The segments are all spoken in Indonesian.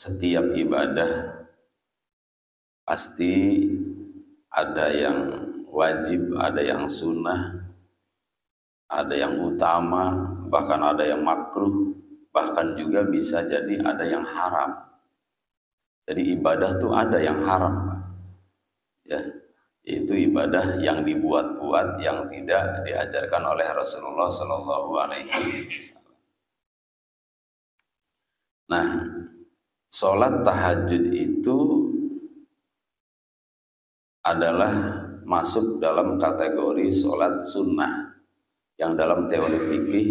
setiap ibadah pasti ada yang wajib, ada yang sunnah, ada yang utama, bahkan ada yang makruh, bahkan juga bisa jadi ada yang haram. Jadi ibadah tuh ada yang haram, ya, itu ibadah yang dibuat-buat, yang tidak diajarkan oleh Rasulullah Shallallahu Alaihi Wasallam. Nah, sholat tahajud itu adalah masuk dalam kategori sholat sunnah yang dalam teori fikih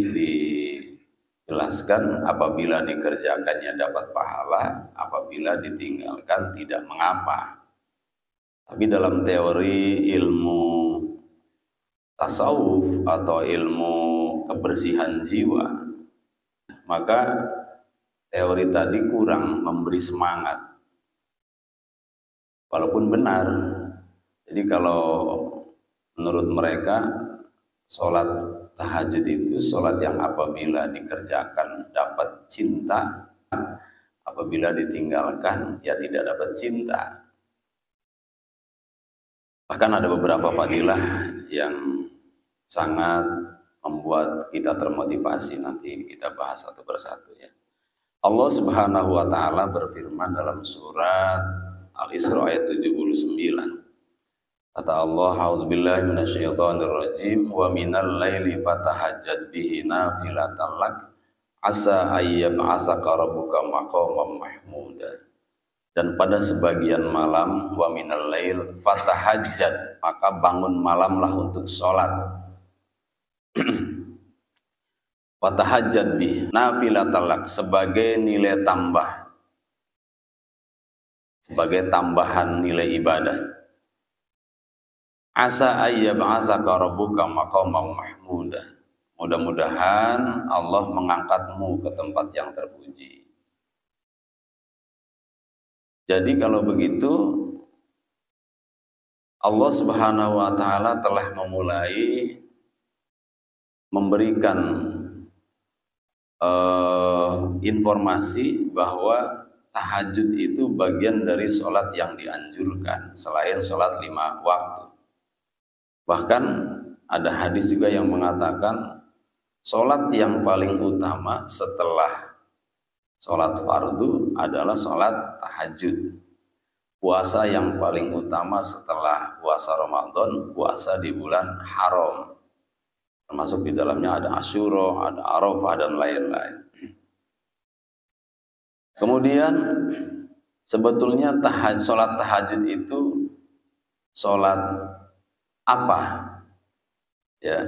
dijelaskan apabila dikerjakannya dapat pahala, apabila ditinggalkan tidak mengapa. Tapi dalam teori ilmu tasawuf atau ilmu kebersihan jiwa, maka teori tadi kurang memberi semangat. Walaupun benar, jadi kalau menurut mereka sholat tahajud itu sholat yang apabila dikerjakan dapat cinta, apabila ditinggalkan ya tidak dapat cinta. Bahkan ada beberapa fadilah yang sangat membuat kita termotivasi, nanti kita bahas satu persatu ya. Allah Subhanahu wa taala berfirman dalam surat Al-Isra ayat 79. Kata Allah, a'udzubillahi minasyaitonirrajim, wa minal laili fatahajjad bihi nafilatan lak asa ayyab'asaka rabbuka maqaman mahmuda. Dan pada sebagian malam, wa minal lail fatahajjad, maka bangun malamlah untuk sholat. Fatahajjad bihi nafilatan lak, sebagai nilai tambah, sebagai tambahan nilai ibadah. Asa ayyab'asaka rabbuka maqaman mahmuda. Mudah-mudahan Allah mengangkatmu ke tempat yang terpuji. Jadi kalau begitu Allah Subhanahu wa taala telah memulai memberikan informasi bahwa tahajud itu bagian dari sholat yang dianjurkan selain sholat 5 waktu. Bahkan ada hadis juga yang mengatakan sholat yang paling utama setelah sholat fardu adalah sholat tahajud. Puasa yang paling utama setelah puasa Ramadan, puasa di bulan haram. Termasuk di dalamnya ada Asyura, ada Arafah dan lain-lain. Kemudian sebetulnya sholat tahajud itu sholat apa? Ya,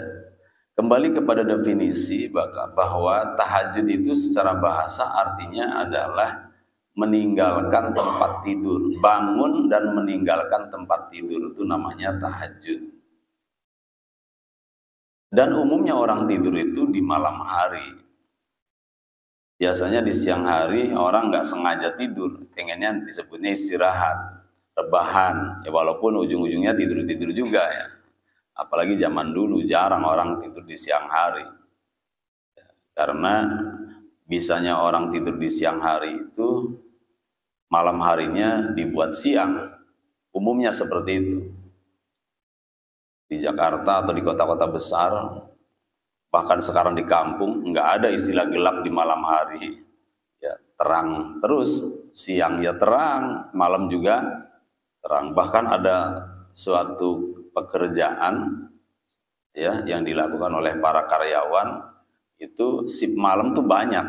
kembali kepada definisi bahwa tahajud itu secara bahasa artinya adalah meninggalkan tempat tidur, bangun dan meninggalkan tempat tidur, itu namanya tahajud. Dan umumnya orang tidur itu di malam hari. Biasanya di siang hari orang nggak sengaja tidur, pengennya disebutnya istirahat, rebahan, ya walaupun ujung-ujungnya tidur-tidur juga ya. Apalagi zaman dulu jarang orang tidur di siang hari. Karena bisanya orang tidur di siang hari itu malam harinya dibuat siang. Umumnya seperti itu. Di Jakarta atau di kota-kota besar, bahkan sekarang di kampung nggak ada istilah gelap di malam hari. Ya, terang terus, siang ya terang, malam juga terang. Bahkan ada suatu pekerjaan ya yang dilakukan oleh para karyawan itu shift malam tuh banyak.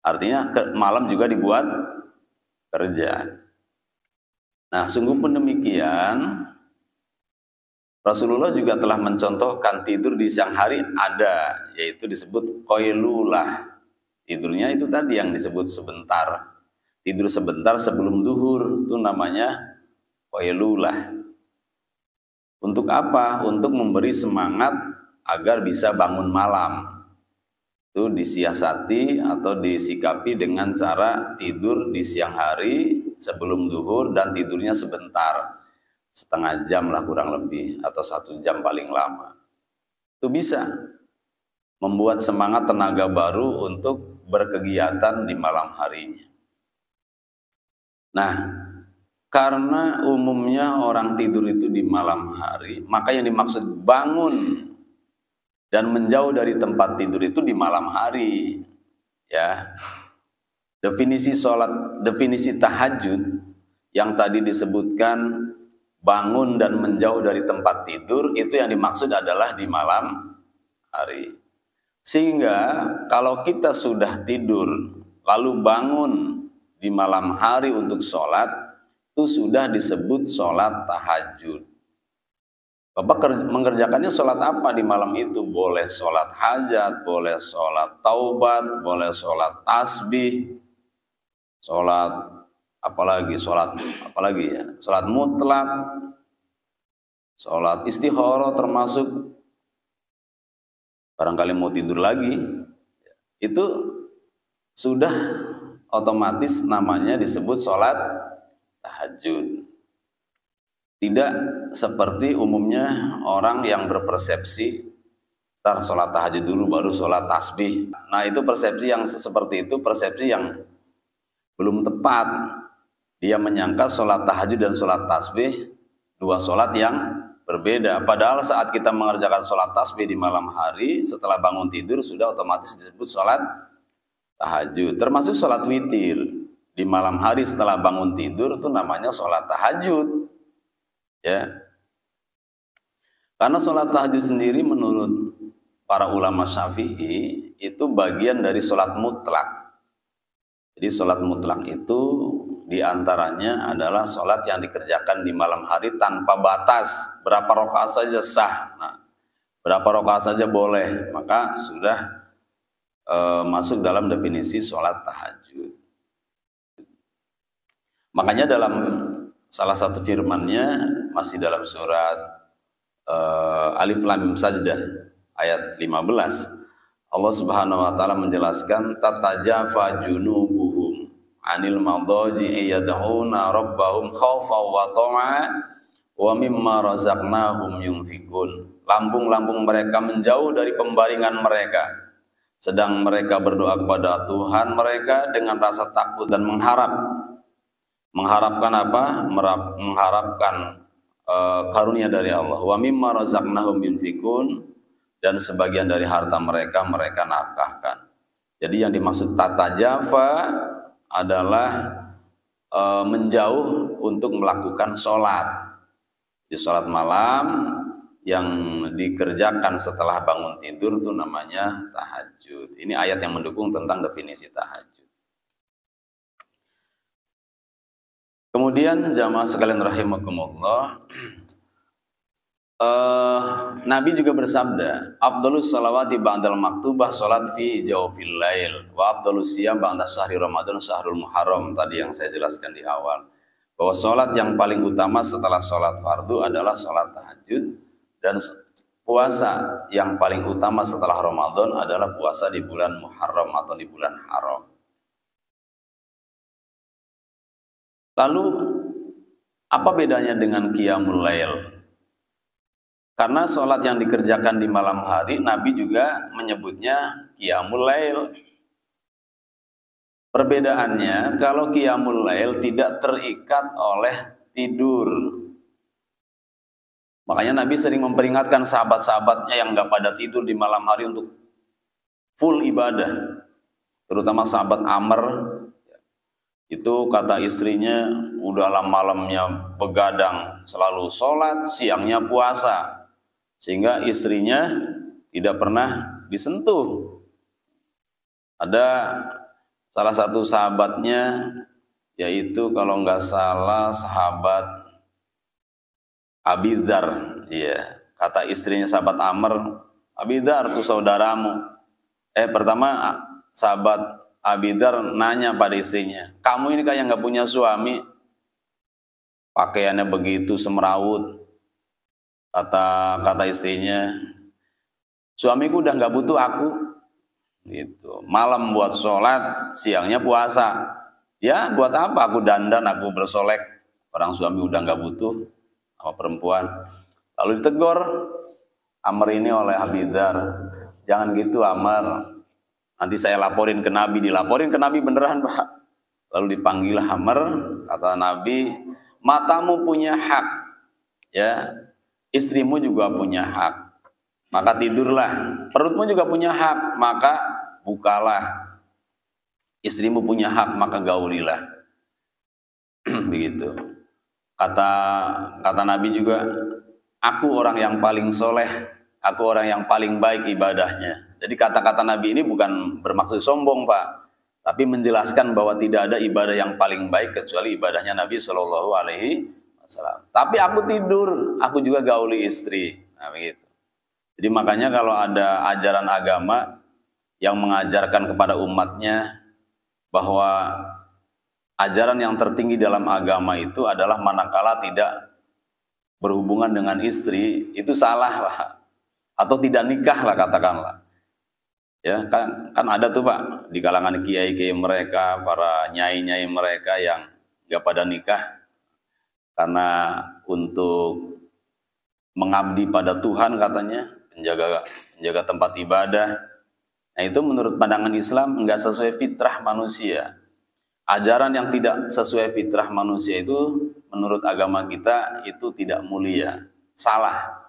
Artinya malam juga dibuat kerja. Nah, sungguh pun demikian, Rasulullah juga telah mencontohkan tidur di siang hari ada, yaitu disebut qailulah. Tidurnya itu tadi yang disebut sebentar. Tidur sebentar sebelum duhur, itu namanya qailulah. Untuk apa? Untuk memberi semangat agar bisa bangun malam. Itu disiasati atau disikapi dengan cara tidur di siang hari sebelum duhur dan tidurnya sebentar. Setengah jam lah kurang lebih, atau 1 jam paling lama. Itu bisa membuat semangat tenaga baru untuk berkegiatan di malam harinya. Nah, karena umumnya orang tidur itu di malam hari, maka yang dimaksud bangun dan menjauh dari tempat tidur itu di malam hari. Ya, definisi tahajud yang tadi disebutkan bangun dan menjauh dari tempat tidur, itu yang dimaksud adalah di malam hari. Sehingga kalau kita sudah tidur lalu bangun di malam hari untuk sholat, itu sudah disebut sholat tahajud. Bapak mengerjakannya sholat apa di malam itu? Boleh sholat hajat, boleh sholat taubat, boleh sholat tasbih, sholat apalagi ya, sholat mutlak, sholat istikharah, termasuk barangkali mau tidur lagi, itu sudah otomatis namanya disebut sholat tahajud. Tidak seperti umumnya orang yang berpersepsi, ntar sholat tahajud dulu baru sholat tasbih. Nah, itu persepsi yang seperti itu, persepsi yang belum tepat. Dia menyangka sholat tahajud dan sholat tasbih dua sholat yang berbeda. Padahal saat kita mengerjakan sholat tasbih di malam hari, setelah bangun tidur sudah otomatis disebut sholat tahajud. Termasuk sholat witir di malam hari setelah bangun tidur itu namanya sholat tahajud. Ya, karena sholat tahajud sendiri menurut para ulama Syafi'i itu bagian dari sholat mutlak. Jadi sholat mutlak itu diantaranya adalah sholat yang dikerjakan di malam hari tanpa batas, berapa rakaat saja sah. Nah, berapa rakaat saja boleh, maka sudah masuk dalam definisi sholat tahajud. Makanya dalam salah satu firman-Nya masih dalam surat Alif Lam Mim Sajdah ayat 15, Allah Subhanahu wa taala menjelaskan tatajafa junubuhum anil madaji'i yad'una rabbahum khaufan wa tama'a wa mimma razaqnahum yunfikun. Lambung-lambung mereka menjauh dari pembaringan mereka, sedang mereka berdoa kepada Tuhan mereka dengan rasa takut dan mengharapkan apa? Mengharapkan karunia dari Allah. Wa mimma razaqnahum yunfikun, dan sebagian dari harta mereka nafkahkan. Jadi yang dimaksud tatajafa adalah menjauh untuk melakukan sholat. Di sholat malam yang dikerjakan setelah bangun tidur itu namanya tahajud. Ini ayat yang mendukung tentang definisi tahajud. Kemudian jamaah sekalian rahimakumullah, Nabi juga bersabda, afdhalus salawati ba'dal maktubah salat fi jawfil lail wa afdhalus siyam ba'da syahri Ramadan syahrul Muharram. Tadi yang saya jelaskan di awal, bahwa salat yang paling utama setelah salat fardu adalah salat tahajud, dan puasa yang paling utama setelah Ramadan adalah puasa di bulan Muharram atau di bulan haram. Lalu apa bedanya dengan qiyamul lail? Karena sholat yang dikerjakan di malam hari, Nabi juga menyebutnya qiyamul lail. Perbedaannya, kalau qiyamul lail tidak terikat oleh tidur. Makanya Nabi sering memperingatkan sahabat-sahabatnya yang gak pada tidur di malam hari untuk full ibadah. Terutama sahabat Amr, itu kata istrinya udahlah malamnya begadang selalu sholat, siangnya puasa, sehingga istrinya tidak pernah disentuh. Ada salah satu sahabatnya, yaitu kalau nggak salah sahabat Abi Dzar, ya, kata istrinya sahabat Amr, Abi Dzar itu saudaramu. Pertama sahabat Abi Dzar nanya pada istrinya, kamu ini kayak nggak punya suami, pakaiannya begitu semrawut. Kata istrinya, suamiku udah nggak butuh aku, gitu. Malam buat sholat, siangnya puasa. Ya buat apa aku dandan, aku bersolek, orang suami udah nggak butuh sama perempuan. Lalu ditegur Amr ini oleh Abi Dzar, jangan gitu Amr, nanti saya laporin ke Nabi. Dilaporin ke Nabi beneran, Pak. Lalu dipanggil Amr, kata Nabi, matamu punya hak, ya, istrimu juga punya hak, maka tidurlah. Perutmu juga punya hak, maka bukalah. Istrimu punya hak, maka gaulilah. Begitu. Kata Nabi juga, aku orang yang paling soleh, aku orang yang paling baik ibadahnya. Jadi kata-kata Nabi ini bukan bermaksud sombong, Pak, tapi menjelaskan bahwa tidak ada ibadah yang paling baik kecuali ibadahnya Nabi Shallallahu Alaihi Wasallam. Tapi aku tidur, aku juga gauli istri. Nah, begitu. Jadi makanya kalau ada ajaran agama yang mengajarkan kepada umatnya bahwa ajaran yang tertinggi dalam agama itu adalah manakala tidak berhubungan dengan istri, itu salah lah, atau tidak nikah lah katakanlah. Ya kan ada tuh Pak di kalangan kiai-kiai mereka, para nyai-nyai mereka yang gak pada nikah karena untuk mengabdi pada Tuhan katanya, menjaga tempat ibadah. Nah itu menurut pandangan Islam enggak sesuai fitrah manusia. Ajaran yang tidak sesuai fitrah manusia itu menurut agama kita itu tidak mulia, salah.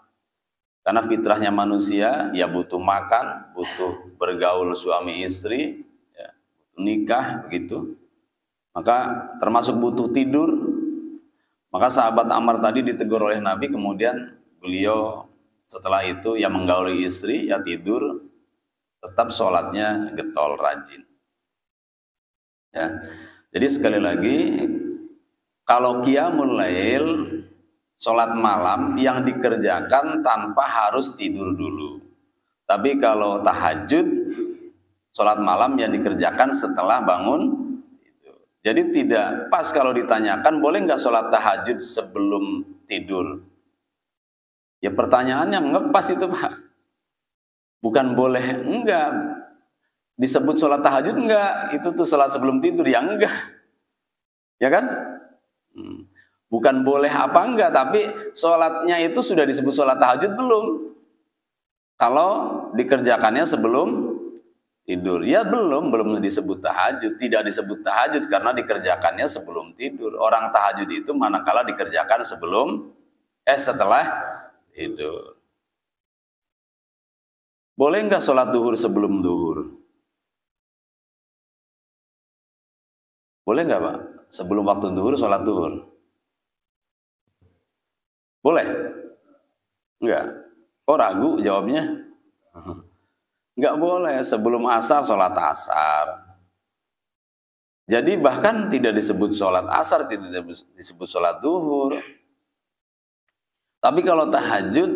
Karena fitrahnya manusia ya butuh makan, butuh bergaul suami istri, ya, butuh nikah gitu. Maka termasuk butuh tidur. Maka sahabat Ammar tadi ditegur oleh Nabi, kemudian beliau setelah itu ya menggauli istri, ya tidur, tetap sholatnya getol rajin. Ya. Jadi sekali lagi, kalau qiyamul lail, sholat malam yang dikerjakan tanpa harus tidur dulu. Tapi kalau tahajud, sholat malam yang dikerjakan setelah bangun tidur. Jadi tidak pas kalau ditanyakan, boleh nggak sholat tahajud sebelum tidur? Ya pertanyaannya ngepas itu Pak. Bukan boleh, enggak. Disebut sholat tahajud enggak, itu tuh sholat sebelum tidur, ya enggak. Ya kan? Bukan boleh apa enggak, tapi sholatnya itu sudah disebut sholat tahajud belum? Kalau dikerjakannya sebelum tidur, ya belum disebut tahajud. Tidak disebut tahajud karena dikerjakannya sebelum tidur. Orang tahajud itu manakala dikerjakan setelah tidur. Boleh enggak sholat duhur sebelum duhur? Boleh enggak Pak? Sebelum waktu duhur sholat duhur? Boleh? Enggak? Kok ragu jawabnya? Enggak boleh. Sebelum asar sholat asar. Jadi bahkan tidak disebut sholat asar, tidak disebut sholat duhur. Tapi kalau tahajud,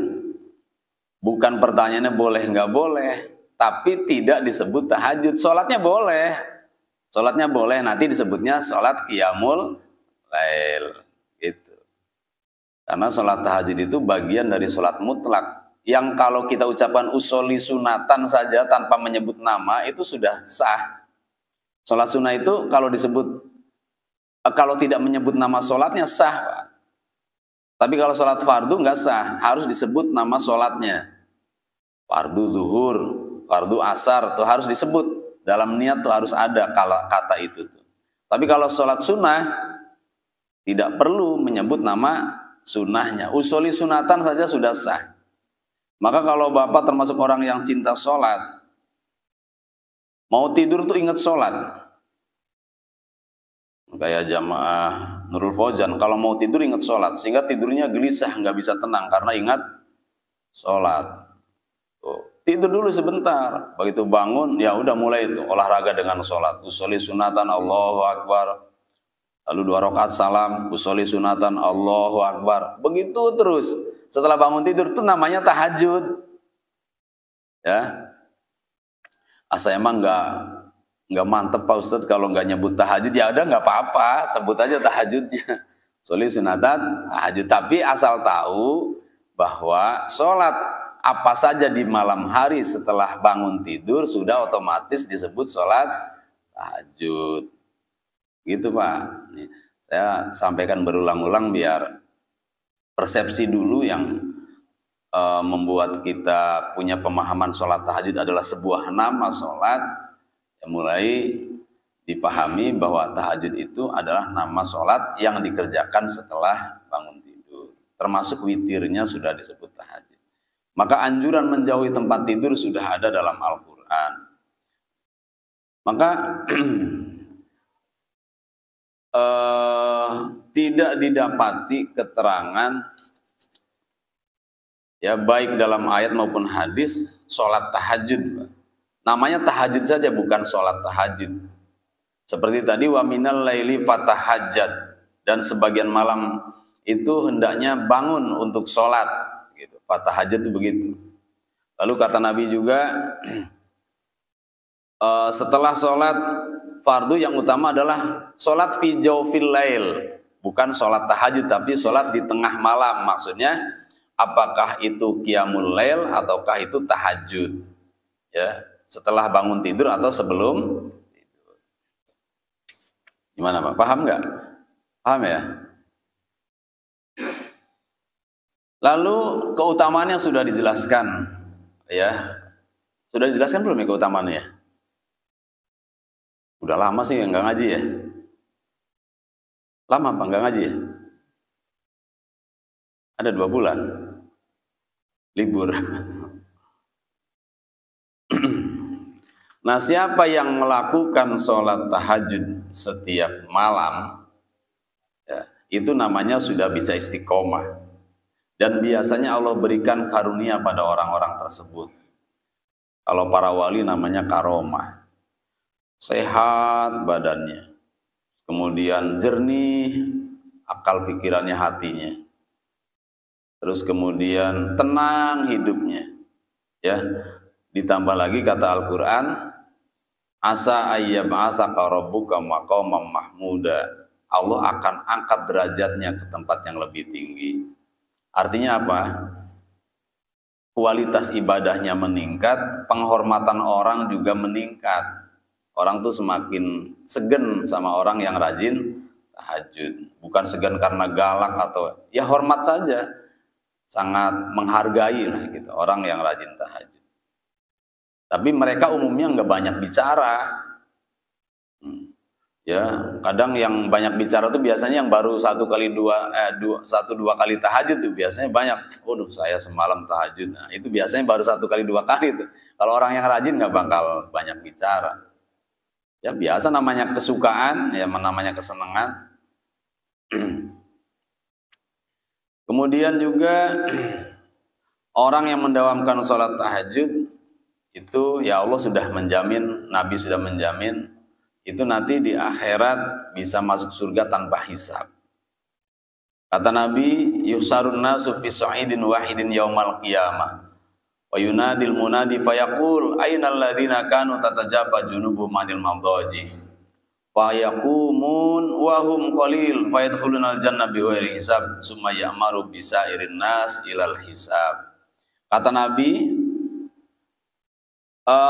bukan pertanyaannya boleh enggak boleh, tapi tidak disebut tahajud. Sholatnya boleh. Sholatnya boleh, nanti disebutnya sholat qiyamul lail. Gitu. Karena sholat tahajud itu bagian dari sholat mutlak. Yang kalau kita ucapkan usolli sunatan saja tanpa menyebut nama, itu sudah sah. Sholat sunnah itu kalau tidak menyebut nama sholatnya sah Pak. Tapi kalau sholat fardu nggak sah, harus disebut nama sholatnya. Fardu zuhur, fardu asar, tuh harus disebut. Dalam niat tuh harus ada kata itu tuh. Tapi kalau sholat sunnah, tidak perlu menyebut nama sunnahnya. Usolli sunatan saja sudah sah. Maka kalau Bapak termasuk orang yang cinta sholat, mau tidur tuh ingat sholat. Kayak jamaah Nurul Fauzan, kalau mau tidur ingat sholat, sehingga tidurnya gelisah, nggak bisa tenang karena ingat sholat. Tuh, tidur dulu sebentar, begitu bangun ya udah mulai itu olahraga dengan sholat. Usolli sunatan Allahu Akbar, lalu 2 rakaat salam, usolli sunatan Allahu Akbar, begitu terus. Setelah bangun tidur itu namanya tahajud. Ya, asa emang nggak mantep Pak Ustadz kalau nggak nyebut tahajud, ya udah nggak apa-apa, sebut aja tahajudnya. Usolli sunatan tahajud, tapi asal tahu bahwa sholat apa saja di malam hari setelah bangun tidur sudah otomatis disebut sholat tahajud. Gitu Pak. Nih, saya sampaikan berulang-ulang biar persepsi dulu yang membuat kita punya pemahaman sholat tahajud adalah sebuah nama sholat, ya mulai dipahami bahwa tahajud itu adalah nama sholat yang dikerjakan setelah bangun tidur. Termasuk witirnya sudah disebut tahajud. Maka anjuran menjauhi tempat tidur sudah ada dalam Al-Quran. Maka tidak didapati keterangan ya baik dalam ayat maupun hadis sholat tahajud. Namanya tahajud saja, bukan sholat tahajud. Seperti tadi wa minal laili fatahajjat, dan sebagian malam itu hendaknya bangun untuk sholat gitu. Fatahajjat itu begitu. Lalu kata Nabi juga setelah sholat fardu yang utama adalah sholat fi jawfil lail, bukan sholat tahajud tapi sholat di tengah malam. Maksudnya apakah itu qiyamul lail ataukah itu tahajud ya, setelah bangun tidur atau sebelum. Gimana Pak? Paham nggak? Paham ya? Lalu keutamaannya sudah dijelaskan, ya. Sudah dijelaskan belum ya keutamaannya? Udah lama sih nggak ngaji ya? Lama Pak nggak ngaji ya? Ada 2 bulan libur. Nah, siapa yang melakukan sholat tahajud setiap malam, ya, itu namanya sudah bisa istiqomah. Dan biasanya Allah berikan karunia pada orang-orang tersebut. Kalau para wali namanya karomah. Sehat badannya, kemudian jernih akal pikirannya, hatinya. Terus kemudian tenang hidupnya. Ya, ditambah lagi kata Al-Quran, asa ayyab'atsaka rabbuka maqaman mahmuda. Allah akan angkat derajatnya ke tempat yang lebih tinggi. Artinya apa? Kualitas ibadahnya meningkat, penghormatan orang juga meningkat. Orang tuh semakin segen sama orang yang rajin tahajud. Bukan segen karena galak atau ya hormat saja. Sangat menghargai lah gitu orang yang rajin tahajud. Tapi mereka umumnya nggak banyak bicara. Ya, kadang yang banyak bicara tuh biasanya yang baru 1 kali 2 kali tahajud tuh biasanya banyak. Waduh, saya semalam tahajud. Nah, itu biasanya baru 1 kali 2 kali tuh. Kalau orang yang rajin nggak bakal banyak bicara. Ya biasa namanya kesukaan, ya namanya kesenangan. Kemudian juga orang yang mendawamkan sholat tahajud itu ya Allah sudah menjamin, Nabi sudah menjamin itu nanti di akhirat bisa masuk surga tanpa hisab. Kata Nabi, yusarun nasu fi sa'idin wahidin yaumal qiyamah wa yunadil munadi fayaqul aynal ladzina kanu tatajafa junubuhum anil madaji fayaqumun wa hum qalil fayadkhulunal jannah bighairi hisab summa ya'maru bisairin nas ilal hisab. Kata Nabi,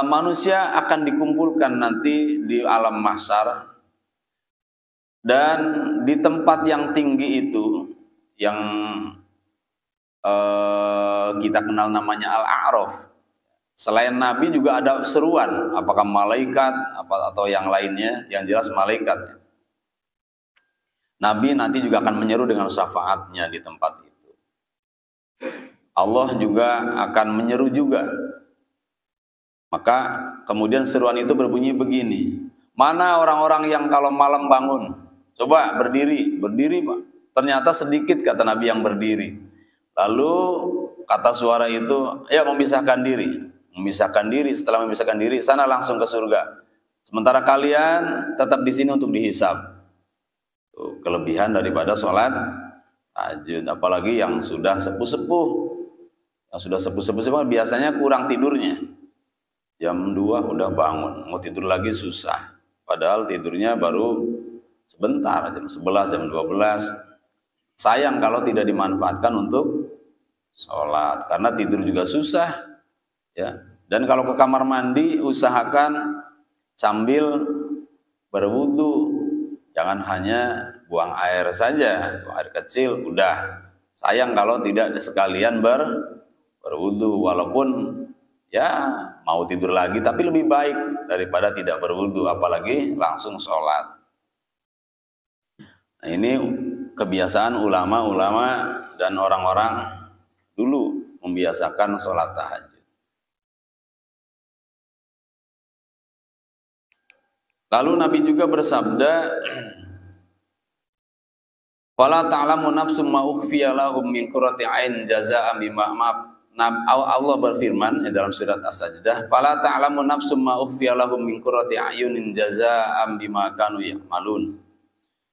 manusia akan dikumpulkan nanti di alam mahsyar, dan di tempat yang tinggi itu yang kita kenal namanya Al-A'raf. Selain Nabi juga ada seruan, apakah malaikat atau yang lainnya, yang jelas malaikat. Nabi nanti juga akan menyeru dengan syafaatnya di tempat itu. Allah juga akan menyeru juga. Maka kemudian seruan itu berbunyi begini, mana orang-orang yang kalau malam bangun, coba berdiri Pak. Ternyata sedikit kata Nabi yang berdiri. Lalu kata suara itu, ya memisahkan diri, setelah memisahkan diri, sana langsung ke surga. Sementara kalian tetap di sini untuk dihisab. Tuh, kelebihan daripada sholat tahajud, apalagi yang sudah sepuh-sepuh. Yang sudah sepuh-sepuh biasanya kurang tidurnya. Jam 2 udah bangun, mau tidur lagi susah. Padahal tidurnya baru sebentar, jam 11, jam 12. Sayang kalau tidak dimanfaatkan untuk sholat, karena tidur juga susah. Ya. Dan kalau ke kamar mandi, usahakan sambil berwudu. Jangan hanya buang air saja, buang air kecil, udah. Sayang kalau tidak sekalian berwudu, walaupun ya mau tidur lagi, tapi lebih baik daripada tidak berwudu, apalagi langsung sholat. Nah, ini kebiasaan ulama-ulama dan orang-orang dulu membiasakan sholat tahajud. Lalu Nabi juga bersabda, "Fala ta'lamu nafsum ma ukhfiya lahum min qurrati ain jazaa'an bima Allah berfirman dalam surat As-Sajdah, "Fala ta'lamu nafsum ma ukhfiya lahum min qurrati ayunin jazaa'an bima kanu ya'malun."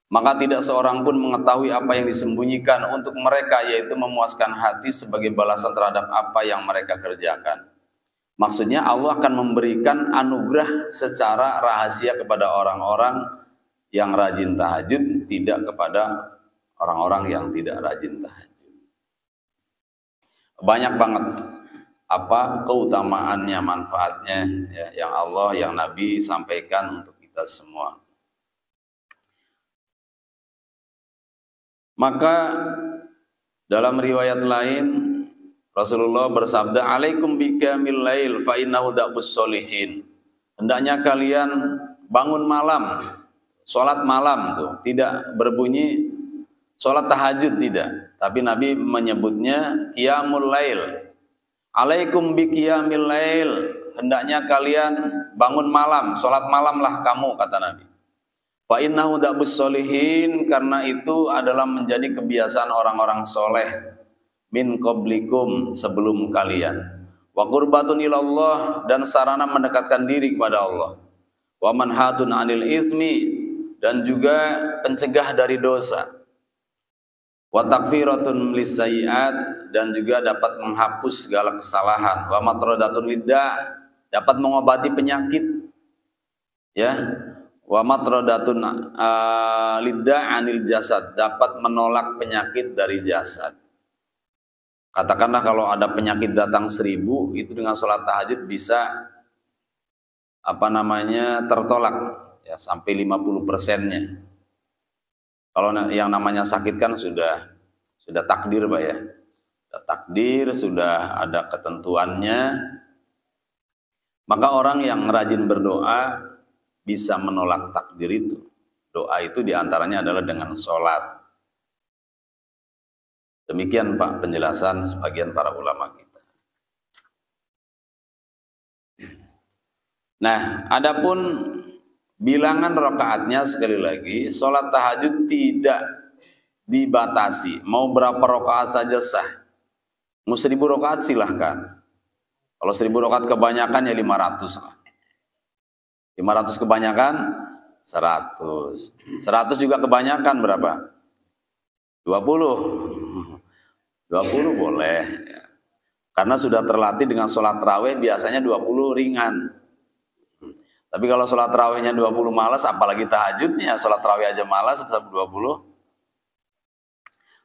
Maka tidak seorang pun mengetahui apa yang disembunyikan untuk mereka, yaitu memuaskan hati sebagai balasan terhadap apa yang mereka kerjakan. Maksudnya Allah akan memberikan anugerah secara rahasia kepada orang-orang yang rajin tahajud, tidak kepada orang-orang yang tidak rajin tahajud. Banyak banget apa keutamaannya, manfaatnya ya, yang Allah, yang Nabi sampaikan untuk kita semua. Maka dalam riwayat lain Rasulullah bersabda, "Alaikum biqiyamil lail fa innahu da'bus sholihin." Hendaknya kalian bangun malam, sholat malam tuh, tidak berbunyi sholat tahajud tidak, tapi Nabi menyebutnya qiyamul lail. Alaikum biqiyamil lail, hendaknya kalian bangun malam, sholat malamlah kamu, kata Nabi. Fa innahu da'bus sholihin, karena itu adalah menjadi kebiasaan orang-orang soleh min qablikum, sebelum kalian. Wa qurbatun ilallah, dan sarana mendekatkan diri kepada Allah. Wa manhatun anil izmi, dan juga pencegah dari dosa. Wa takfiratun lissayiat, dan juga dapat menghapus segala kesalahan. Wa matradatun lidda, dapat mengobati penyakit. Ya. Wa matradatun lidda anil jasad, dapat menolak penyakit dari jasad. Katakanlah kalau ada penyakit datang 1000, itu dengan sholat tahajud bisa tertolak ya, sampai 50%-nya. Kalau yang namanya sakit kan sudah takdir, Pak ya. Sudah takdir, sudah ada ketentuannya. Maka orang yang rajin berdoa bisa menolak takdir itu. Doa itu diantaranya adalah dengan sholat. Demikian Pak penjelasan sebagian para ulama kita. Nah, adapun bilangan rakaatnya, sekali lagi, sholat tahajud tidak dibatasi. Mau berapa rakaat saja sah. Mau 1000 rakaat silahkan. Kalau 1000 rakaat kebanyakan ya 500 lah. 500 kebanyakan 100. 100 juga kebanyakan berapa? 20 boleh ya. Karena sudah terlatih dengan sholat tarawih, biasanya 20 ringan. Tapi kalau sholat tarawihnya 20 malas, apalagi tahajudnya, sholat tarawih aja malas, 20.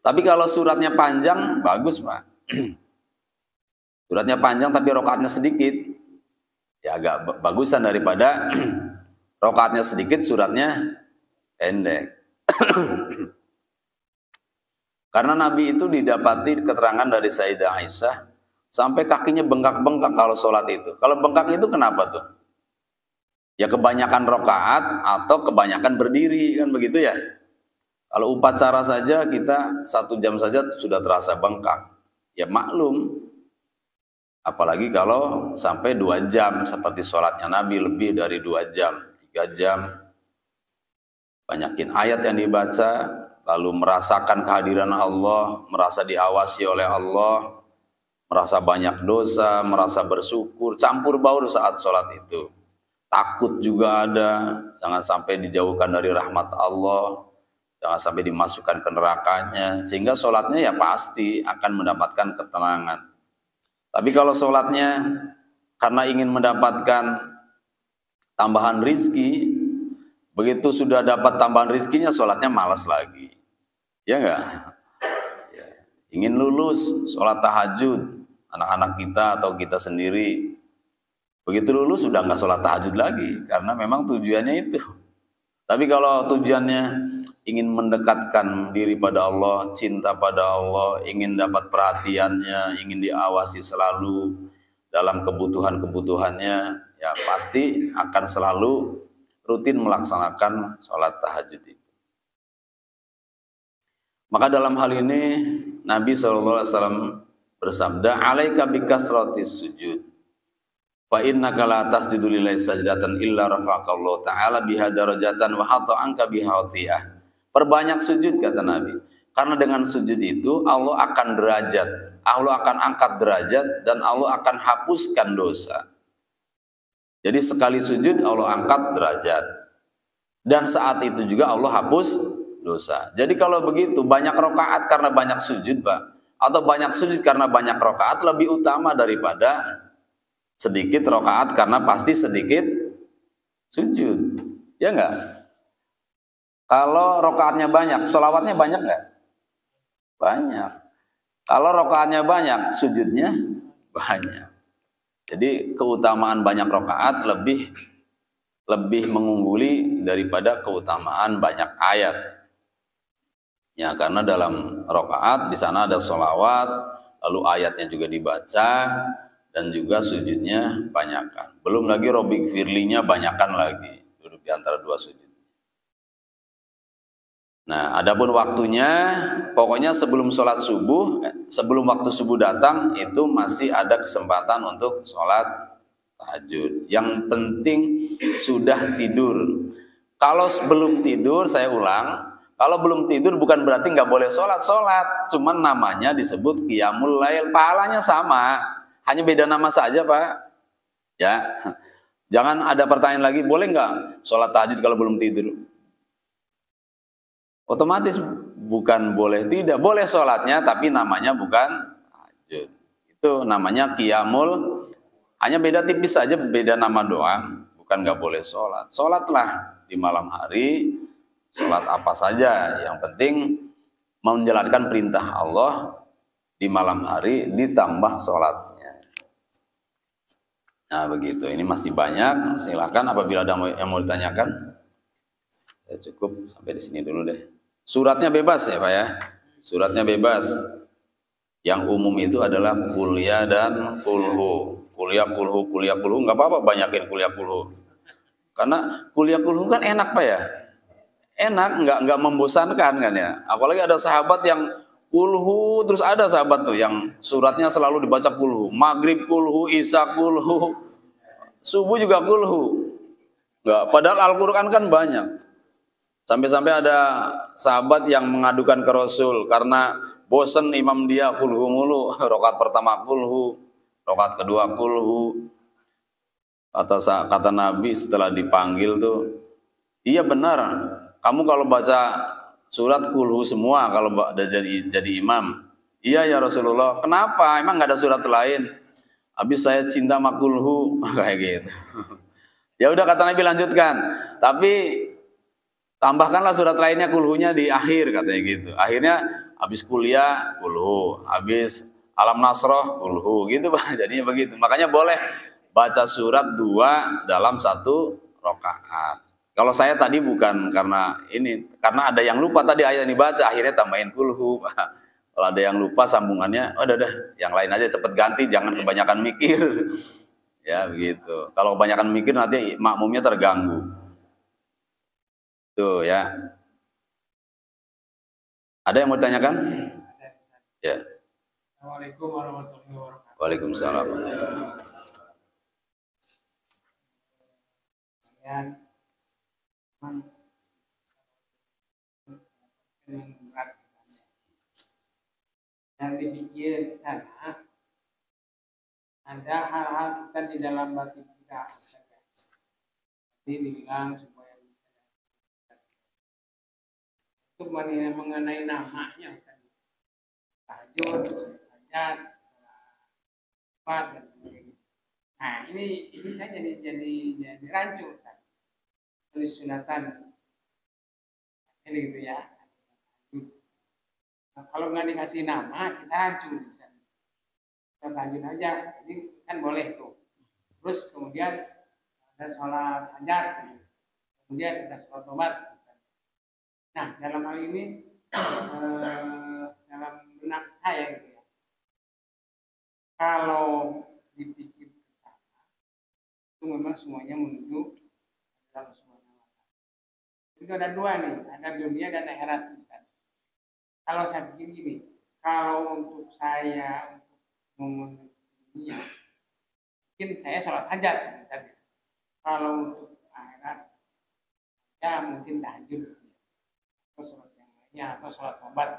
Tapi kalau suratnya panjang, bagus Pak. Suratnya panjang tapi rokaatnya sedikit, ya agak bagusan daripada rokaatnya sedikit, suratnya pendek. Karena Nabi itu didapati keterangan dari Sayyidah Aisyah sampai kakinya bengkak-bengkak kalau sholat itu. Kalau bengkak itu kenapa tuh? Ya kebanyakan rokaat atau kebanyakan berdiri, kan begitu ya. Kalau upacara saja kita 1 jam saja sudah terasa bengkak. Ya maklum. Apalagi kalau sampai 2 jam seperti sholatnya Nabi, lebih dari 2 jam, 3 jam. Banyakin ayat yang dibaca, lalu merasakan kehadiran Allah, merasa diawasi oleh Allah, merasa banyak dosa, merasa bersyukur, campur baur saat sholat itu. Takut juga ada, jangan sampai dijauhkan dari rahmat Allah, jangan sampai dimasukkan ke nerakanya, sehingga sholatnya ya pasti akan mendapatkan ketenangan. Tapi kalau sholatnya karena ingin mendapatkan tambahan rizki, begitu sudah dapat tambahan rizkinya, sholatnya malas lagi. Ya enggak? Ya. Ingin lulus sholat tahajud, anak-anak kita atau kita sendiri, begitu lulus sudah enggak sholat tahajud lagi, karena memang tujuannya itu. Tapi kalau tujuannya ingin mendekatkan diri pada Allah, cinta pada Allah, ingin dapat perhatiannya, ingin diawasi selalu, dalam kebutuhan-kebutuhannya, ya pasti akan selalu rutin melaksanakan sholat tahajud itu. Maka dalam hal ini Nabi SAW bersabda, "Alaika bikasratis sujud. Fa innaka la tasjudu lillahi sajdatan illa rafa'akallahu ta'ala biha darajatan wa hatta anka biha watiyah." Perbanyak sujud kata Nabi. Karena dengan sujud itu Allah akan derajat, Allah akan angkat derajat dan Allah akan hapuskan dosa. Jadi sekali sujud Allah angkat derajat. Dan saat itu juga Allah hapus dosa. Jadi kalau begitu banyak rakaat karena banyak sujud, Pak, atau banyak sujud karena banyak rakaat lebih utama daripada sedikit rakaat karena pasti sedikit sujud. Ya enggak? Kalau rakaatnya banyak, sholawatnya banyak enggak? Banyak. Kalau rakaatnya banyak, sujudnya banyak. Jadi keutamaan banyak rakaat lebih mengungguli daripada keutamaan banyak ayat. Ya, karena dalam rakaat di sana ada sholawat, lalu ayatnya juga dibaca dan juga sujudnya banyakkan. Belum lagi robik firlinya banyakkan lagi, duduk di antara dua sujud. Nah, adapun waktunya, pokoknya sebelum sholat subuh, sebelum waktu subuh datang itu masih ada kesempatan untuk sholat tahajud. Yang penting sudah tidur. Kalau belum tidur, saya ulang. Kalau belum tidur bukan berarti nggak boleh sholat, cuman namanya disebut qiyamul lail, pahalanya sama, hanya beda nama saja, Pak. Ya, jangan ada pertanyaan lagi, boleh nggak sholat tahajud kalau belum tidur? Otomatis bukan boleh, tidak boleh sholatnya, tapi namanya bukan tahajud. Itu namanya qiyamul, hanya beda tipis saja, beda nama doang, bukan nggak boleh sholat. Sholatlah di malam hari. Sholat apa saja, yang penting menjalankan perintah Allah di malam hari ditambah sholatnya. Nah begitu, ini masih banyak, silakan apabila ada yang mau ditanyakan. Ya, cukup sampai di sini dulu deh. Suratnya bebas ya Pak ya, suratnya bebas. Yang umum itu adalah kuliah dan kulhu. Kuliah kulhu, nggak apa-apa banyakin kuliah kulhu. Karena kuliah kulhu kan enak Pak ya. Enak, nggak membosankan kan ya. Apalagi ada sahabat yang kulhu, terus ada sahabat tuh yang suratnya selalu dibaca kulhu. Maghrib kulhu, isya kulhu, subuh juga kulhu. Nggak, padahal Al-Quran kan banyak. Sampai-sampai ada sahabat yang mengadukan ke Rasul karena bosen imam dia kulhu mulu. Rakaat pertama kulhu, rakaat kedua kulhu. Kata Nabi setelah dipanggil tuh, iya benar. Kamu kalau baca surat kulhu semua kalau jadi imam. Iya ya Rasulullah. Kenapa? Emang nggak ada surat lain? Habis saya cinta sama kulhu kayak gitu. Ya udah kata Nabi lanjutkan. Tapi tambahkanlah surat lainnya kulhunya di akhir katanya gitu. Akhirnya habis kuliah kulhu, habis alam nasroh kulhu gitu Pak. Jadinya begitu. Makanya boleh baca surat 2 dalam 1 rakaat. Kalau saya tadi bukan karena ini, karena ada yang lupa tadi ayat yang dibaca, akhirnya tambahin kulhu. Kalau ada yang lupa sambungannya, oh udah, yang lain aja cepet ganti, jangan kebanyakan mikir. Ya begitu. Kalau kebanyakan mikir nanti makmumnya terganggu. Tuh ya. Ada yang mau ditanyakan? Ya. Assalamualaikum warahmatullahi wabarakatuh. Waalaikumsalam. Yang dipikir di sana ada hal-hal kita di dalam batin kita. Jadi dibilang supaya bisa itu mengenai namanya, tahajud, hajat, sholat dan sebagainya. Nah ini saya jadi rancu kan, tulis sunatan ini gitu ya. Nah, kalau nggak dikasih nama kita rancu, kita lanjut aja, ini kan boleh tuh. Terus kemudian ada sholat hajat, kemudian ada sholat tobat. Nah dalam hal ini dalam benak saya gitu ya, kalau dipikir memang semuanya menuju Allah Subhanahu wa Ta'ala. Itu ada dua nih, ada dunia dan akhirat. Kalau saya bikin gini, kalau untuk saya untuk memenuhi dunia, mungkin saya sholat hajat. Kalau untuk akhirat, ya mungkin tahajud, atau sholat yang lainnya, atau sholat tobat.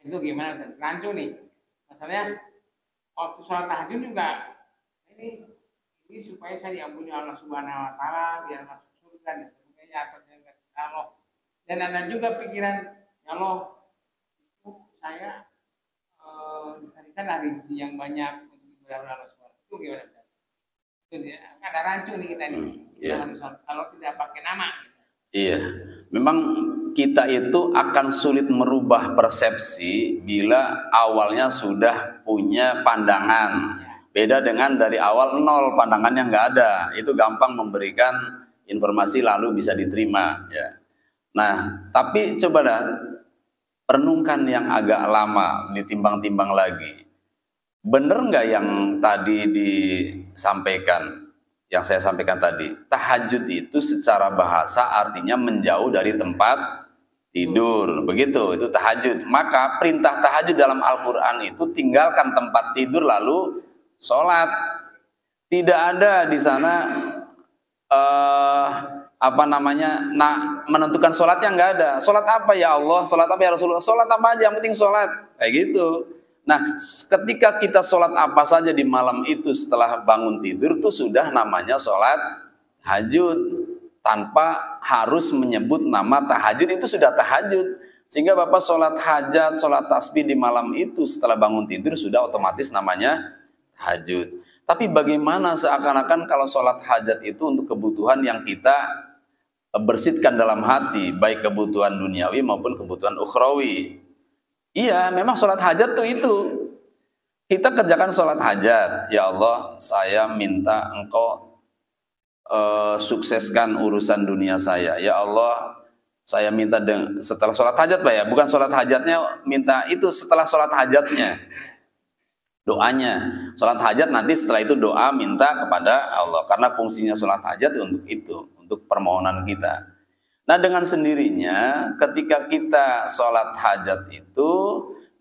Itu gimana? Dan rancu nih, masalahnya waktu sholat tahajud juga ini supaya saya diampuni Allah Subhanahu Wa Taala, biar masuk surga dan sebagainya, atau dengan Allah. Dan ada juga pikiran, ya Allah, itu saya diberikan hari yang banyak untuk Allah Subhanahu. Itu gimana? Itu dia. Ada rancu nih kita nih. Kalau tidak pakai nama. Iya, memang kita itu akan sulit merubah persepsi bila awalnya sudah punya pandangan. Beda dengan dari awal nol, pandangannya nggak ada. Itu gampang memberikan informasi lalu bisa diterima. Ya. Nah, tapi coba dah renungkan yang agak lama, ditimbang-timbang lagi. Bener nggak yang tadi disampaikan? Yang saya sampaikan tadi, tahajud itu secara bahasa artinya menjauh dari tempat tidur, begitu, itu tahajud. Maka perintah tahajud dalam Al-Quran itu tinggalkan tempat tidur lalu sholat. Tidak ada di sana menentukan sholatnya, nggak ada. Sholat apa ya Allah, sholat apa ya Rasulullah, sholat apa aja, yang penting sholat, kayak gitu. Nah, ketika kita sholat apa saja di malam itu setelah bangun tidur itu sudah namanya sholat tahajud. Tanpa harus menyebut nama tahajud, itu sudah tahajud. Sehingga Bapak sholat hajat, sholat tasbih di malam itu setelah bangun tidur sudah otomatis namanya tahajud. Tapi bagaimana seakan-akan kalau sholat hajat itu untuk kebutuhan yang kita bersihkan dalam hati, baik kebutuhan duniawi maupun kebutuhan ukhrawi. Iya, memang sholat hajat tuh itu. Kita kerjakan sholat hajat. Ya Allah, saya minta Engkau sukseskan urusan dunia saya. Ya Allah, saya minta setelah sholat hajat, Pak ya. Bukan sholat hajatnya, minta itu setelah sholat hajatnya. Doanya. Sholat hajat nanti setelah itu doa minta kepada Allah. Karena fungsinya sholat hajat untuk itu, untuk permohonan kita. Nah, dengan sendirinya ketika kita sholat hajat itu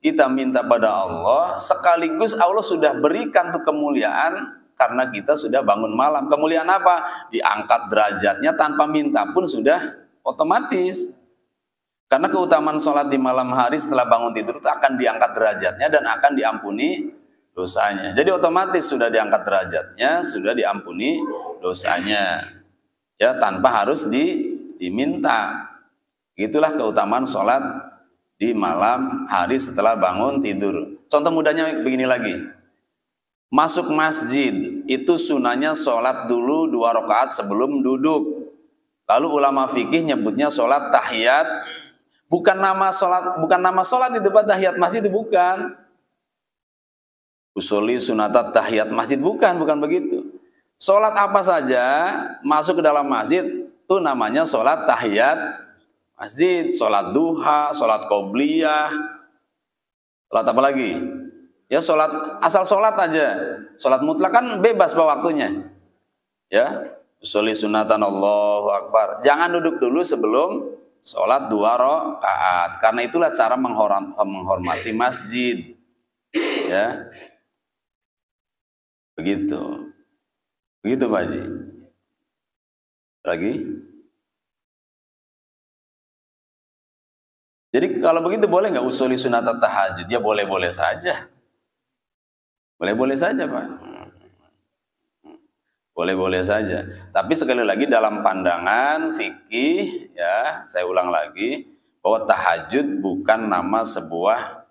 kita minta pada Allah, sekaligus Allah sudah berikan tuh kemuliaan karena kita sudah bangun malam. Kemuliaan apa? Diangkat derajatnya tanpa minta pun sudah otomatis. Karena keutamaan sholat di malam hari setelah bangun tidur itu akan diangkat derajatnya dan akan diampuni dosanya. Jadi otomatis sudah diangkat derajatnya, sudah diampuni dosanya. Ya, tanpa harus diminta. Itulah keutamaan sholat di malam hari setelah bangun tidur. Contoh mudahnya begini lagi. Masuk masjid itu sunahnya sholat dulu 2 rakaat sebelum duduk. Lalu ulama fikih nyebutnya sholat tahiyat. Bukan nama sholat itu Pak, tahiyat masjid itu bukan. Usuli sunatat tahiyat masjid bukan begitu. Sholat apa saja masuk ke dalam masjid itu namanya sholat tahiyat masjid, sholat duha, sholat qobliyah, sholat apa lagi? Ya sholat, asal sholat aja. Sholat mutlak kan bebas pada waktunya. Ya, usuli sunatan Allahu Akbar. Jangan duduk dulu sebelum sholat 2 rakaat. Karena itulah cara menghormati masjid. Ya, begitu. Begitu Pak Haji. Lagi? Jadi kalau begitu boleh nggak usuli sunat tahajud? Ya boleh-boleh saja. Boleh-boleh saja Pak. Boleh-boleh saja. Tapi sekali lagi dalam pandangan fikih, ya saya ulang lagi, bahwa tahajud bukan nama sebuah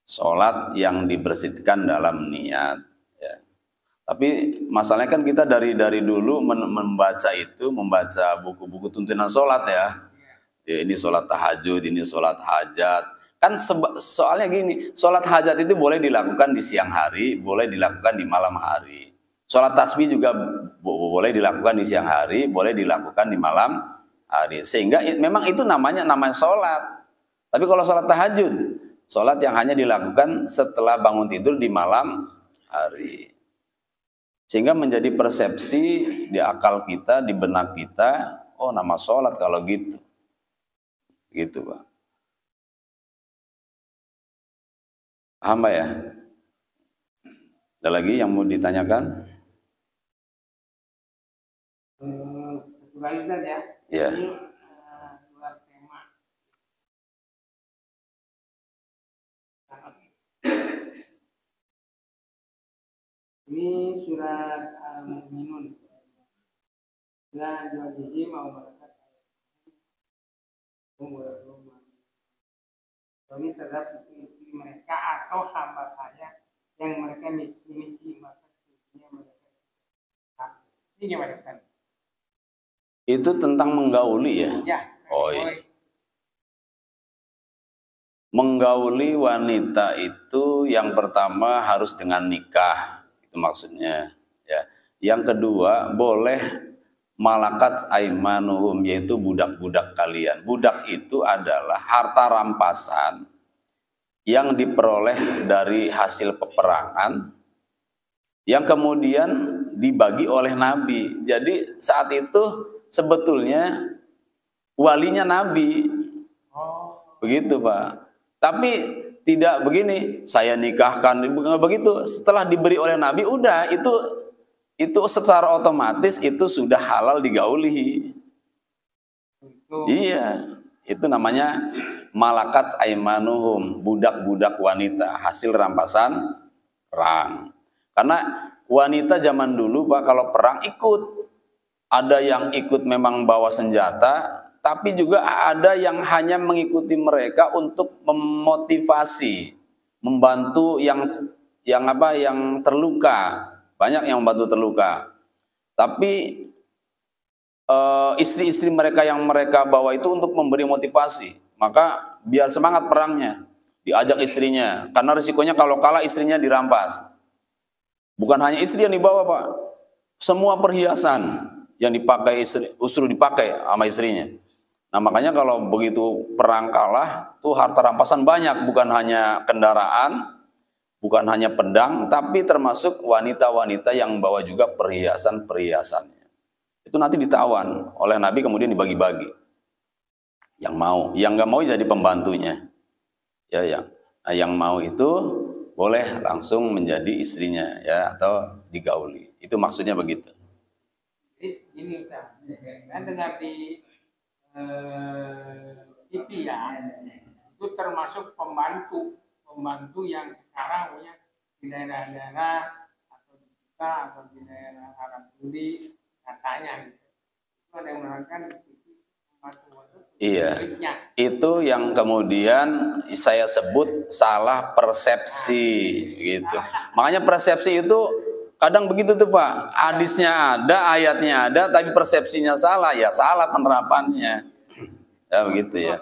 sholat yang dibersihkan dalam niat. Tapi masalahnya kan kita dari dulu membaca buku-buku tuntunan sholat ya. Ya, ini sholat tahajud, ini sholat hajat. Kan soalnya gini, sholat hajat itu boleh dilakukan di siang hari, boleh dilakukan di malam hari. Sholat tasbih juga boleh dilakukan di siang hari, boleh dilakukan di malam hari. Sehingga memang itu namanya sholat. Tapi kalau sholat tahajud, sholat yang hanya dilakukan setelah bangun tidur di malam hari. Sehingga menjadi persepsi di akal kita, di benak kita, oh nama sholat kalau gitu. Gitu Pak. Paham Pak ya? Ada lagi yang mau ditanyakan? Kembali saja. Ya. Ini luar tema. Ini surat Al-Mu'minun. Ya, jual mau melakukan ini terhadap istri-istri mereka atau hamba saya yang mereka miliki, maka istrinya mereka. Ini gimana kan? Itu tentang menggauli ya? Ya. Oh iya. Menggauli wanita itu yang pertama harus dengan nikah, itu maksudnya. Ya. Yang kedua boleh malakat aimanuhum, yaitu budak-budak kalian. Budak itu adalah harta rampasan yang diperoleh dari hasil peperangan yang kemudian dibagi oleh Nabi. Jadi saat itu sebetulnya walinya Nabi. Begitu Pak. Tapi tidak begini, saya nikahkan, begitu. Setelah diberi oleh Nabi, udah itu secara otomatis itu sudah halal digauli. Iya, itu namanya malakat aimanuhum, budak-budak wanita, hasil rampasan perang. Karena wanita zaman dulu Pak kalau perang ikut. Ada yang ikut memang bawa senjata, tapi juga ada yang hanya mengikuti mereka untuk memotivasi, membantu yang terluka. Banyak yang membantu terluka. Tapi istri-istri mereka yang mereka bawa itu untuk memberi motivasi. Maka biar semangat perangnya, diajak istrinya. Karena risikonya kalau kalah istrinya dirampas. Bukan hanya istri yang dibawa Pak, semua perhiasan yang dipakai justru dipakai sama istrinya. Nah makanya kalau begitu perang kalah, tuh harta rampasan banyak, bukan hanya kendaraan, bukan hanya pedang, tapi termasuk wanita-wanita yang bawa juga perhiasan-perhiasannya. Itu nanti ditawan oleh Nabi kemudian dibagi-bagi. Yang mau, yang nggak mau jadi pembantunya. Ya. Nah, yang mau itu boleh langsung menjadi istrinya ya atau digauli. Itu maksudnya begitu. Ini kan dengar di TV ya, itu termasuk pembantu yang sekarang punya di daerah-daerah atau di kita atau di daerah Arab Saudi katanya gitu. Itu ada yang menerangkan pembantu. Iya, itu yang kemudian saya sebut salah persepsi gitu. Makanya persepsi itu kadang begitu tuh Pak, hadisnya ada, ayatnya ada, tapi persepsinya salah, ya salah penerapannya. Ya begitu ya.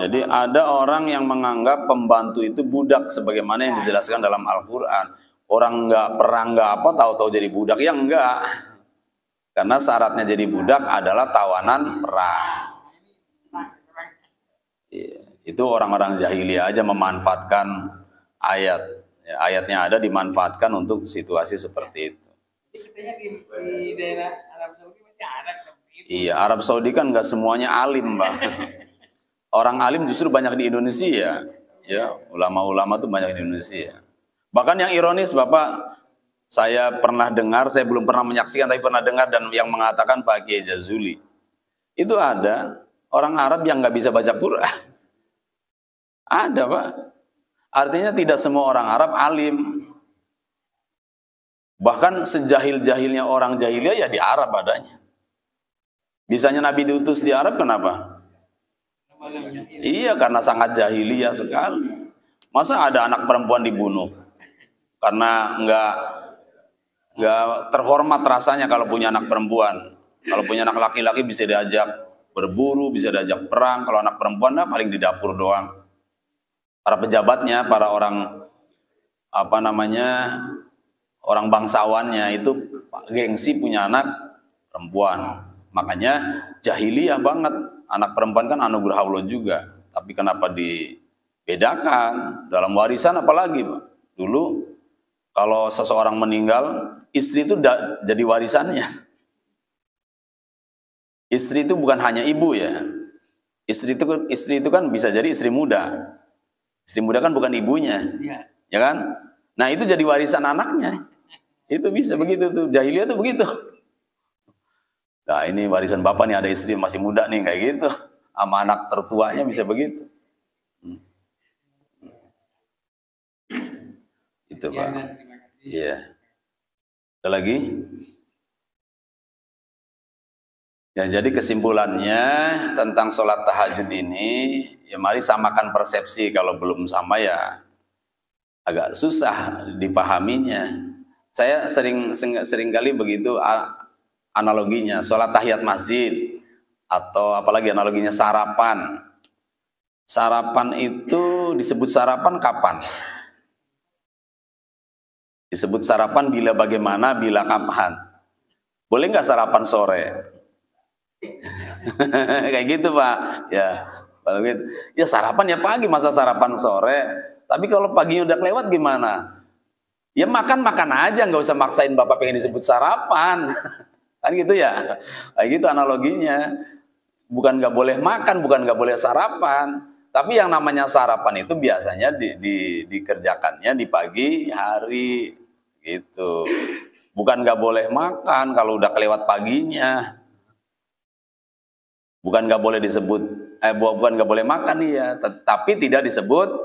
Jadi ada orang yang menganggap pembantu itu budak sebagaimana yang dijelaskan dalam Al-Quran. Orang nggak perang nggak apa, tahu-tahu jadi budak, ya enggak. Karena syaratnya jadi budak adalah tawanan perang. Itu orang-orang jahiliyah aja memanfaatkan ayat. Ya, ayatnya ada dimanfaatkan untuk situasi seperti itu. Di daerah Arab Saudi masih ada seperti itu. Iya, Arab Saudi kan nggak semuanya alim, Bang. Orang alim justru banyak di Indonesia. Ya, ulama-ulama tuh banyak di Indonesia. Bahkan yang ironis, Bapak, saya pernah dengar, saya belum pernah menyaksikan, tapi pernah dengar dan yang mengatakan Pak Kiai Jazuli. Itu ada orang Arab yang nggak bisa baca Quran. Ada Pak. Artinya tidak semua orang Arab alim. Bahkan sejahil-jahilnya orang jahiliyah ya di Arab adanya. Bisanya Nabi diutus di Arab kenapa? Iya karena sangat jahiliyah sekali. Masa ada anak perempuan dibunuh? Karena nggak terhormat rasanya kalau punya anak perempuan. Kalau punya anak laki-laki bisa diajak berburu, bisa diajak perang. Kalau anak perempuan nah paling di dapur doang. Para pejabatnya, para orang orang bangsawannya itu gengsi punya anak perempuan. Makanya jahiliyah banget. Anak perempuan kan anugerah Allah juga. Tapi kenapa dibedakan dalam warisan apalagi Pak? Dulu Kalau seseorang meninggal, istri itu jadi warisannya. Istri itu bukan hanya ibu ya. Istri itu kan bisa jadi istri muda. Istri muda kan bukan ibunya. Ya kan? Nah, itu jadi warisan anaknya. Itu bisa begitu tuh. Jahiliyah tuh begitu. Nah, ini warisan bapak nih, ada istri masih muda nih, kayak gitu. Sama anak tertuanya bisa begitu. Itu Pak. Iya. Ada lagi? Ya, jadi kesimpulannya tentang sholat tahajud ini, ya mari samakan persepsi. Kalau belum sama ya agak susah dipahaminya. Saya sering kali begitu analoginya, sholat tahiyat masjid, atau apalagi analoginya sarapan. Sarapan itu disebut sarapan kapan? Disebut sarapan bila bagaimana, bila kapan. Boleh nggak sarapan sore? Kayak gitu Pak. Ya, kalau gitu. Ya sarapan ya pagi, masa sarapan sore. Tapi kalau paginya udah kelewat gimana? Ya makan aja, nggak usah maksain bapak pengen disebut sarapan. Kan gitu ya. Kayak gitu analoginya. Bukan nggak boleh makan, bukan nggak boleh sarapan. Tapi yang namanya sarapan itu biasanya dikerjakannya di pagi hari gitu. Bukan nggak boleh makan kalau udah kelewat paginya. Bukan nggak boleh disebut, bukan nggak boleh makan ya, tapi tidak disebut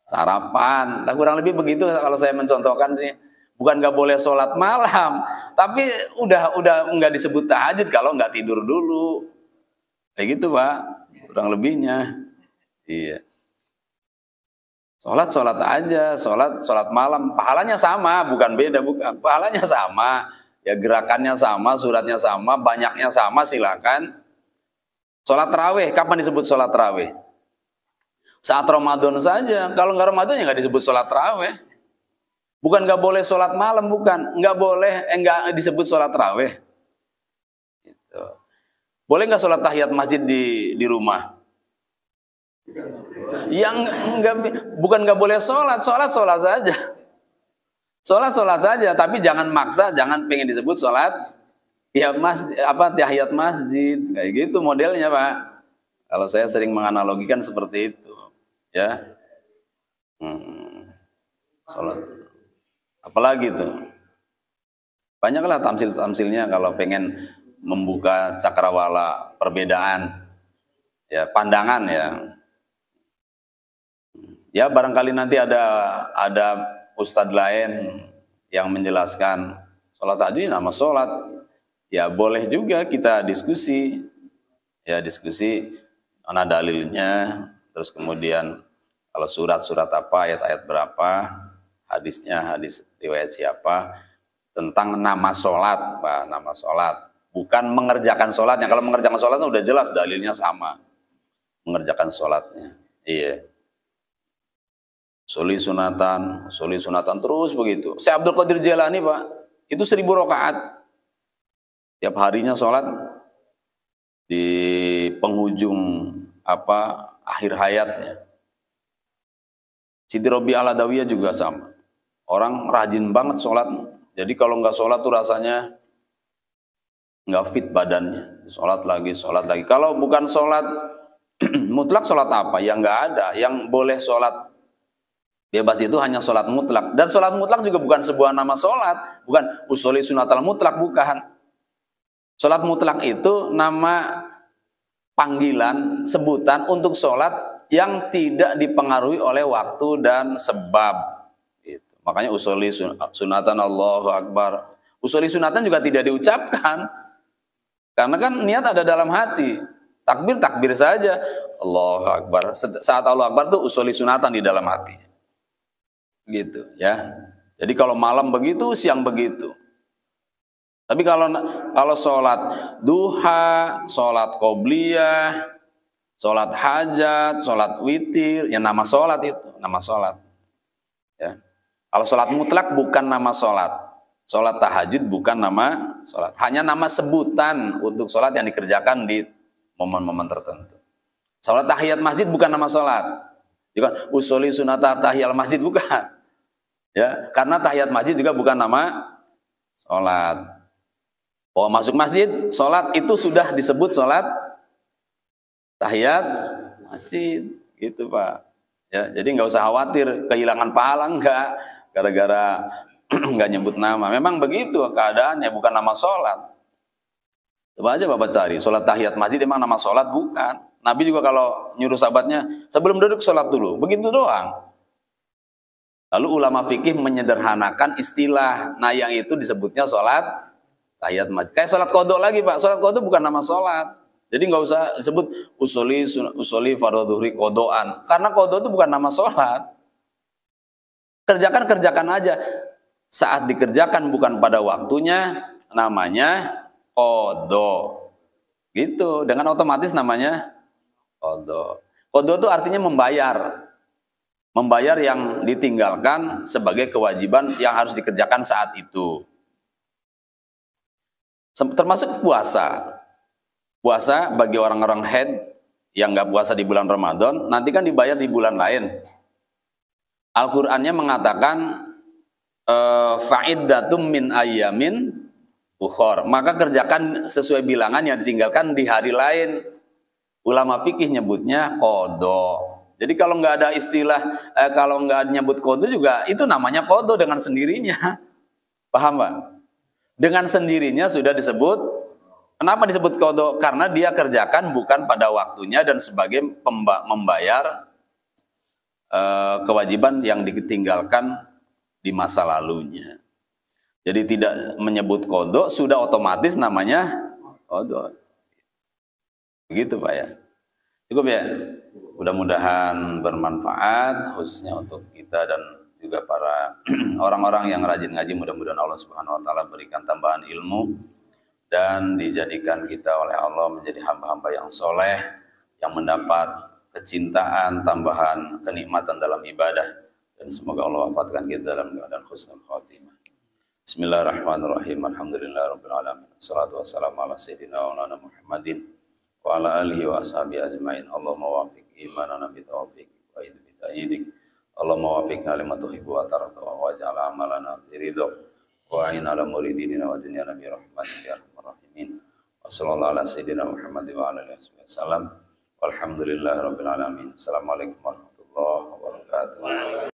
sarapan. Nah, kurang lebih begitu kalau saya mencontohkan sih. Bukan nggak boleh sholat malam, tapi udah nggak disebut tahajud kalau nggak tidur dulu. Kayak gitu Pak, kurang lebihnya. Iya. Sholat aja, sholat malam, pahalanya sama, bukan beda, bukan. Pahalanya sama, ya gerakannya sama, suratnya sama, banyaknya sama, silakan. Sholat tarawih, kapan disebut sholat tarawih? Saat Ramadan saja. Kalau nggak Ramadan ya nggak disebut sholat tarawih. Bukan nggak boleh sholat malam, bukan. Nggak boleh, nggak disebut sholat tarawih. Gitu. Boleh nggak sholat tahiyat masjid di rumah? Yang bukan nggak boleh sholat saja. Sholat saja, tapi jangan maksa, jangan pengen disebut sholat. Ya tahiyat masjid kayak gitu modelnya Pak. Kalau saya sering menganalogikan seperti itu, ya. Sholat. Apalagi tuh? Banyaklah tamsil-tamsilnya kalau pengen membuka cakrawala perbedaan, ya pandangan ya. Ya barangkali nanti ada ustadz lain yang menjelaskan sholat tahajud nama sholat. Ya boleh juga kita diskusi, ya diskusi mana dalilnya, terus kemudian kalau surat apa, ayat berapa, hadis riwayat siapa, tentang nama sholat, Pak, nama sholat, bukan mengerjakan sholatnya. Kalau mengerjakan sholatnya udah jelas dalilnya sama, mengerjakan sholatnya, iya. Soli sunatan terus begitu. Syekh Abdul Qadir Jailani Pak, itu 1000 rakaat. Tiap harinya sholat di penghujung akhir hayatnya. Siti Robi Al-Adawiyah juga sama. Orang rajin banget sholat. Jadi kalau nggak sholat tuh rasanya nggak fit badannya. Sholat lagi. Kalau bukan sholat mutlak, sholat apa? Yang nggak ada. Yang boleh sholat bebas itu hanya sholat mutlak. Dan sholat mutlak juga bukan sebuah nama sholat. Bukan usuli sunatal mutlak, bukan. Sholat mutlak itu nama panggilan, sebutan untuk sholat yang tidak dipengaruhi oleh waktu dan sebab. Gitu. Makanya usuli sunatan Allahu Akbar. Usuli sunatan juga tidak diucapkan. Karena kan niat ada dalam hati. Takbir saja. Allahu Akbar. Saat Allahu Akbar itu usuli sunatan di dalam hati. Gitu ya. Jadi kalau malam begitu, siang begitu. Tapi kalau sholat duha, sholat qobliyah, sholat hajat, sholat witir, ya nama sholat itu, nama sholat. Ya. Kalau sholat mutlak bukan nama sholat. Sholat tahajud bukan nama sholat. Hanya nama sebutan untuk sholat yang dikerjakan di momen-momen tertentu. Sholat tahiyat masjid bukan nama sholat. Bukan usuli sunata tahiyat masjid, bukan. Ya, karena tahiyat masjid juga bukan nama sholat. Oh, masuk masjid, sholat itu sudah disebut sholat tahiyat masjid, gitu Pak. Ya, jadi nggak usah khawatir kehilangan pahala, enggak, gara-gara nggak nyebut nama. Memang begitu keadaannya, bukan nama sholat. Coba aja Bapak cari, sholat tahiyat masjid emang nama sholat? Bukan. Nabi juga kalau nyuruh sahabatnya, sebelum duduk sholat dulu, begitu doang. Lalu ulama fikih menyederhanakan istilah, nah yang itu disebutnya sholat tahiyat masjid. Kayak sholat kodok lagi Pak, sholat kodok bukan nama sholat. Jadi nggak usah disebut usoli fardhu dhuhri kodoan, karena kodok itu bukan nama sholat. Kerjakan aja. Saat dikerjakan bukan pada waktunya, namanya kodok. Gitu, dengan otomatis namanya kodok. Kodok itu artinya membayar. Membayar yang ditinggalkan sebagai kewajiban yang harus dikerjakan saat itu. Termasuk puasa. Puasa bagi orang-orang haid yang nggak puasa di bulan Ramadan, nanti kan dibayar di bulan lain. Al-Qur'annya mengatakan fa'iddatum min ayyamin ukhor. Maka kerjakan sesuai bilangan yang ditinggalkan di hari lain. Ulama fikih nyebutnya qadha. Jadi kalau nggak ada istilah, kalau nggak nyebut qadha juga, itu namanya qadha dengan sendirinya. Paham Pak? Dengan sendirinya sudah disebut. Kenapa disebut qadha? Karena dia kerjakan bukan pada waktunya dan sebagai membayar kewajiban yang ditinggalkan di masa lalunya. Jadi tidak menyebut qadha, sudah otomatis namanya qadha. Begitu Pak ya. Cukup ya. Mudah-mudahan bermanfaat khususnya untuk kita dan juga para orang-orang yang rajin ngaji. Mudah-mudahan Allah Subhanahu wa taala berikan tambahan ilmu dan dijadikan kita oleh Allah menjadi hamba-hamba yang soleh, yang mendapat kecintaan, tambahan kenikmatan dalam ibadah, dan semoga Allah wafatkan kita dalam keadaan husnul khatimah. Bismillahirrahmanirrahim. Alhamdulillahirabbil alamin. Wassalatu wassalamu ala sayyidina wa maulana Muhammadin wa ala alihi wa ashabihi ajmain. Allahumma wafiq imanana bi taufiq wa a'id bi ta'yidik. Allahumma wafiqna lima tuhibbu wa tarda wa waj'al amalana bi ridhak wa a'inna ala muridina wa dunyana bi rahmatika ya arhamar rahimin. Wassallallahu ala sayyidina Muhammad wa ala alihi wasallam. Walhamdulillahirabbil alamin. Assalamualaikum warahmatullahi wabarakatuh.